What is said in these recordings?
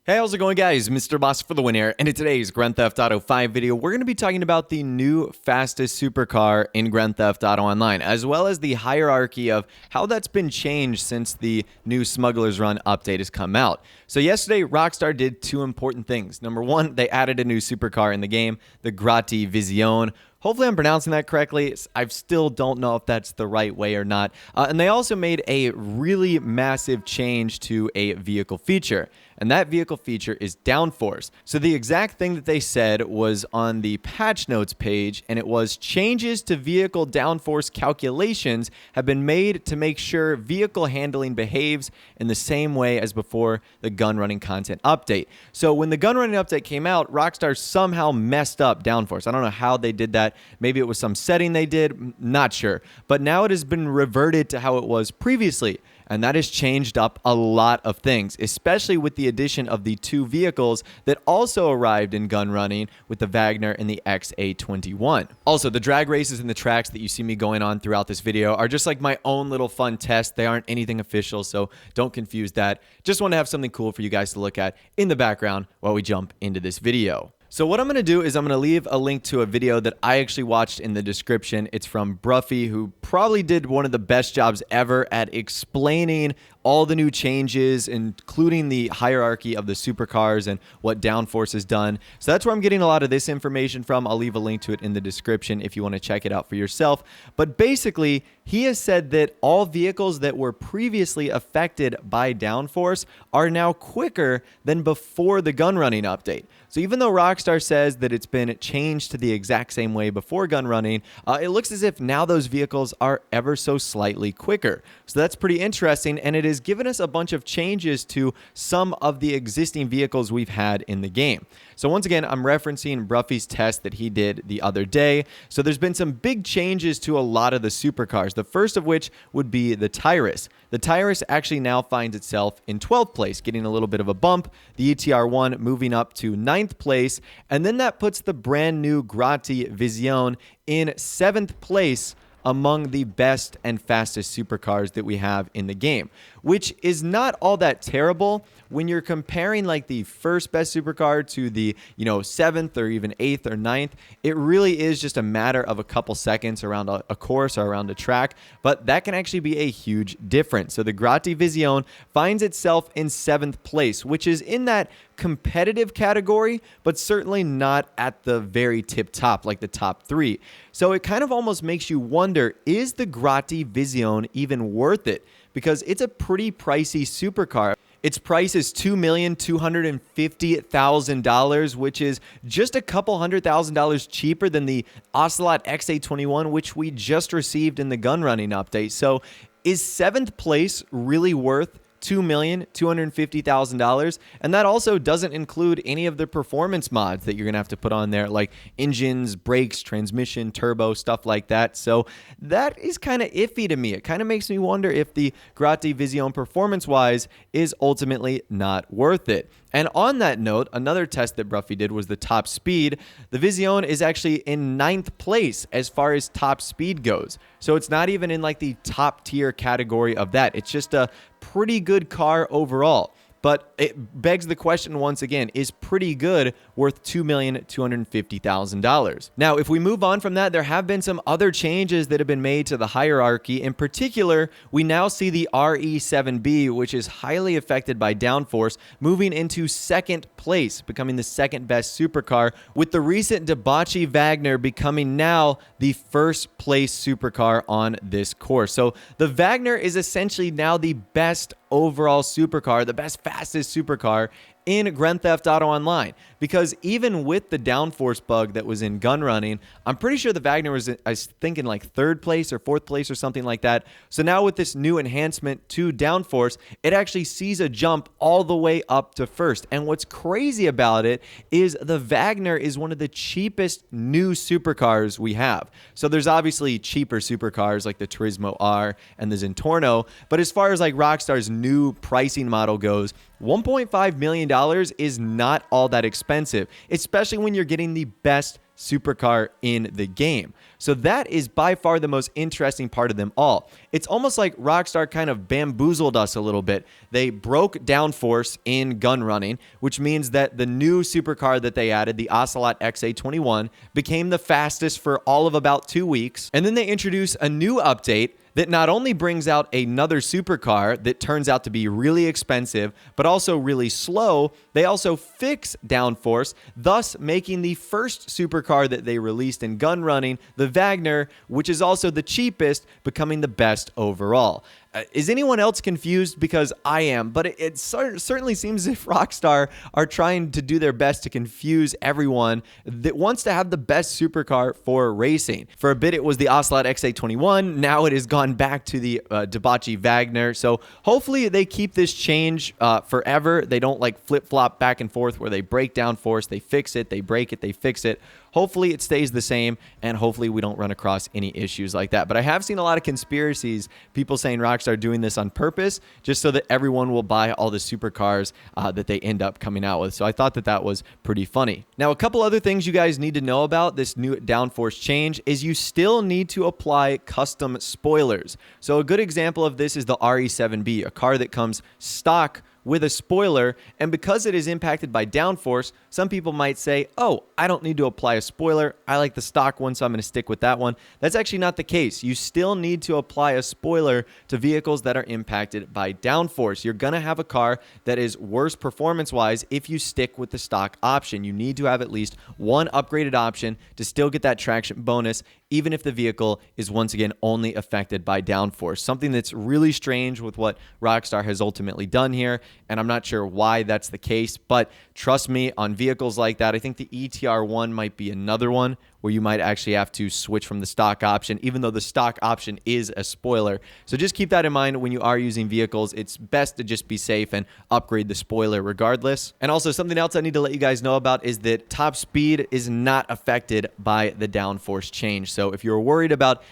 Hey, how's it going, guys? Mr. Boss for the win here, and in today's Grand Theft Auto 5 video, we're going to be talking about the new fastest supercar in Grand Theft Auto Online, as well as the hierarchy of how that's been changed since the new Smugglers Run update has come out. So yesterday, Rockstar did two important things. Number one, they added a new supercar in the game, the Broughy Vision. Hopefully I'm pronouncing that correctly. I still don't know if that's the right way or not. And they also made a really massive change to a vehicle feature. And that vehicle feature is downforce. So the exact thing that they said was on the patch notes page, and it was changes to vehicle downforce calculations have been made to make sure vehicle handling behaves in the same way as before the gun running content update. So when the gun running update came out, Rockstar somehow messed up downforce. I don't know how they did that. Maybe it was some setting they did, not sure. But now it has been reverted to how it was previously. And that has changed up a lot of things, especially with the addition of the two vehicles that also arrived in gun running with the Wagner and the XA21. Also, the drag races and the tracks that you see me going on throughout this video are just like my own little fun test. They aren't anything official, so don't confuse that. Just want to have something cool for you guys to look at in the background while we jump into this video. So what I'm going to do is I'm going to leave a link to a video that I actually watched in the description. It's from Broughy, who probably did one of the best jobs ever at explaining all the new changes, including the hierarchy of the supercars and what downforce has done. So that's where I'm getting a lot of this information from. I'll leave a link to it in the description if you want to check it out for yourself. But basically, he has said that all vehicles that were previously affected by downforce are now quicker than before the gun running update. So even though Rockstar says that it's been changed to the exact same way before gun running, it looks as if now those vehicles are ever so slightly quicker. So that's pretty interesting, and it has given us a bunch of changes to some of the existing vehicles we've had in the game. So once again, I'm referencing Broughy's test that he did the other day. So there's been some big changes to a lot of the supercars, the first of which would be the Tyrus. The Tyrus actually now finds itself in 12th place, getting a little bit of a bump. The ETR1 moving up to 9th place, and then that puts the brand new Broughy Vision in 7th place among the best and fastest supercars that we have in the game, which is not all that terrible when you're comparing like the first best supercar to the 7th or even 8th or 9th. It really is just a matter of a couple seconds around a course or around a track, but that can actually be a huge difference. So the Broughy Vision finds itself in 7th place, which is in that competitive category, but certainly not at the very tip top like the top 3. So it kind of almost makes you wonder, is the Broughy Vision even worth it? Because it's a pretty pricey supercar. Its price is $2,250,000, which is just a couple $100,000 cheaper than the Ocelot XA21, which we just received in the gun running update. So is 7th place really worth $2,250,000? And that also doesn't include any of the performance mods that you're gonna have to put on there, like engines, brakes, transmission, turbo, stuff like that. So that is kind of iffy to me. It kind of makes me wonder if the Broughy Vision performance wise is ultimately not worth it. And on that note, another test that Broughy did was the top speed. The Vision is actually in 9th place as far as top speed goes. So it's not even in like the top tier category of that. It's just a pretty good car overall. But it begs the question once again, is pretty good worth $2,250,000? Now, if we move on from that, there have been some other changes that have been made to the hierarchy. In particular, we now see the RE7B, which is highly affected by downforce, moving into 2nd place, becoming the 2nd best supercar, with the recent Broughy Wagner becoming now the 1st place supercar on this course. So the Wagner is essentially now the best overall supercar, the best fastest supercar in Grand Theft Auto Online, because even with the downforce bug that was in gun running, I'm pretty sure the Wagner was, I was thinking like 3rd place or 4th place or something like that. So now with this new enhancement to downforce, it actually sees a jump all the way up to 1st. And what's crazy about it is the Wagner is one of the cheapest new supercars we have. So there's obviously cheaper supercars like the Turismo R and the Zentorno, but as far as like Rockstar's new pricing model goes, $1.5 million is not all that expensive, especially when you're getting the best supercar in the game. So that is by far the most interesting part of them all. It's almost like Rockstar kind of bamboozled us a little bit. They broke downforce in gun running, which means that the new supercar that they added, the Ocelot XA21, became the fastest for all of about 2 weeks. And then they introduce a new update that not only brings out another supercar that turns out to be really expensive, but also really slow. They also fix downforce, thus making the first supercar that they released in gun running, the Wagner, which is also the cheapest, becoming the best overall. Is anyone else confused? Because I am, but it certainly seems as if Rockstar are trying to do their best to confuse everyone that wants to have the best supercar for racing. For a bit, it was the Ocelot XA21. Now it has gone back to the debauchy Wagner. So hopefully they keep this change forever. They don't like flip-flop back and forth where they break down force, they fix it, they break it, they fix it. Hopefully it stays the same, and hopefully we don't run across any issues like that. But I have seen a lot of conspiracies, people saying Rockstar doing this on purpose, just so that everyone will buy all the supercars that they end up coming out with. So I thought that that was pretty funny. Now, a couple other things you guys need to know about this new downforce change is you still need to apply custom spoilers. So a good example of this is the RE7B, a car that comes stock with a spoiler, and because it is impacted by downforce, some people might say, oh, I don't need to apply a spoiler. I like the stock one, so I'm going to stick with that one. That's actually not the case. You still need to apply a spoiler to vehicles that are impacted by downforce. You're going to have a car that is worse performance-wise if you stick with the stock option. You need to have at least one upgraded option to still get that traction bonus, even if the vehicle is once again only affected by downforce. Something that's really strange with what Rockstar has ultimately done here, and I'm not sure why that's the case, but trust me, on vehicles like that, I think the ETR1 might be another one where you might actually have to switch from the stock option, even though the stock option is a spoiler. So just keep that in mind when you are using vehicles. It's best to just be safe and upgrade the spoiler regardless. And also something else I need to let you guys know about is that top speed is not affected by the downforce change. So if you're worried about,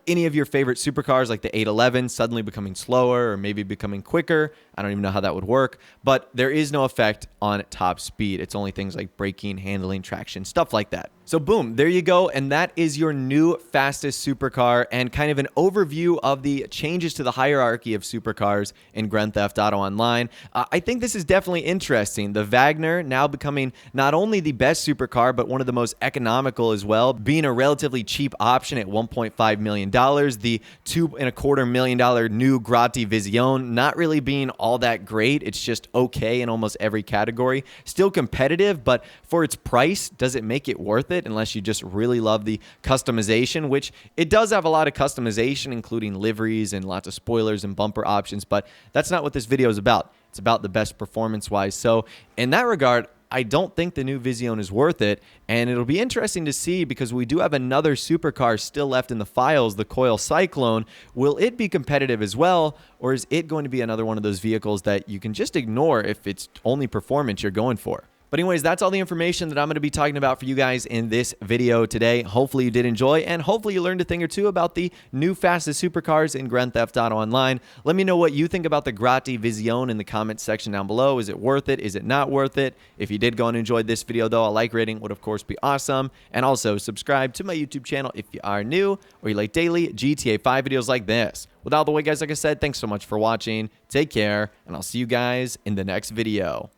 any of your favorite supercars like the 811 suddenly becoming slower or maybe becoming quicker, I don't even know how that would work, but there is no effect on top speed. It's only things like braking, handling, traction, stuff like that. So boom, there you go, and that is your new fastest supercar and kind of an overview of the changes to the hierarchy of supercars in Grand Theft Auto Online. I think this is definitely interesting. The Wagner now becoming not only the best supercar, but one of the most economical as well, being a relatively cheap option at $1.5 million. The $2.25 million new Broughy Vision not really being all that great. It's just okay in almost every category. Still competitive, but for its price, does it make it worth it? Unless you just really love the customization, which it does have a lot of customization, including liveries and lots of spoilers and bumper options, but that's not what this video is about. It's about the best performance-wise. So in that regard, I don't think the new Vision is worth it, and it'll be interesting to see because we do have another supercar still left in the files, the Coil Cyclone. Will it be competitive as well, or is it going to be another one of those vehicles that you can just ignore if it's only performance you're going for? But anyways, that's all the information that I'm going to be talking about for you guys in this video today. Hopefully you did enjoy, and hopefully you learned a thing or two about the new fastest supercars in Grand Theft Auto Online. Let me know what you think about the Broughy Vision in the comments section down below. Is it worth it? Is it not worth it? If you did go and enjoy this video, though, a like rating would, of course, be awesome. And also subscribe to my YouTube channel if you are new or you like daily GTA 5 videos like this. With all the way, guys, like I said, thanks so much for watching. Take care, and I'll see you guys in the next video.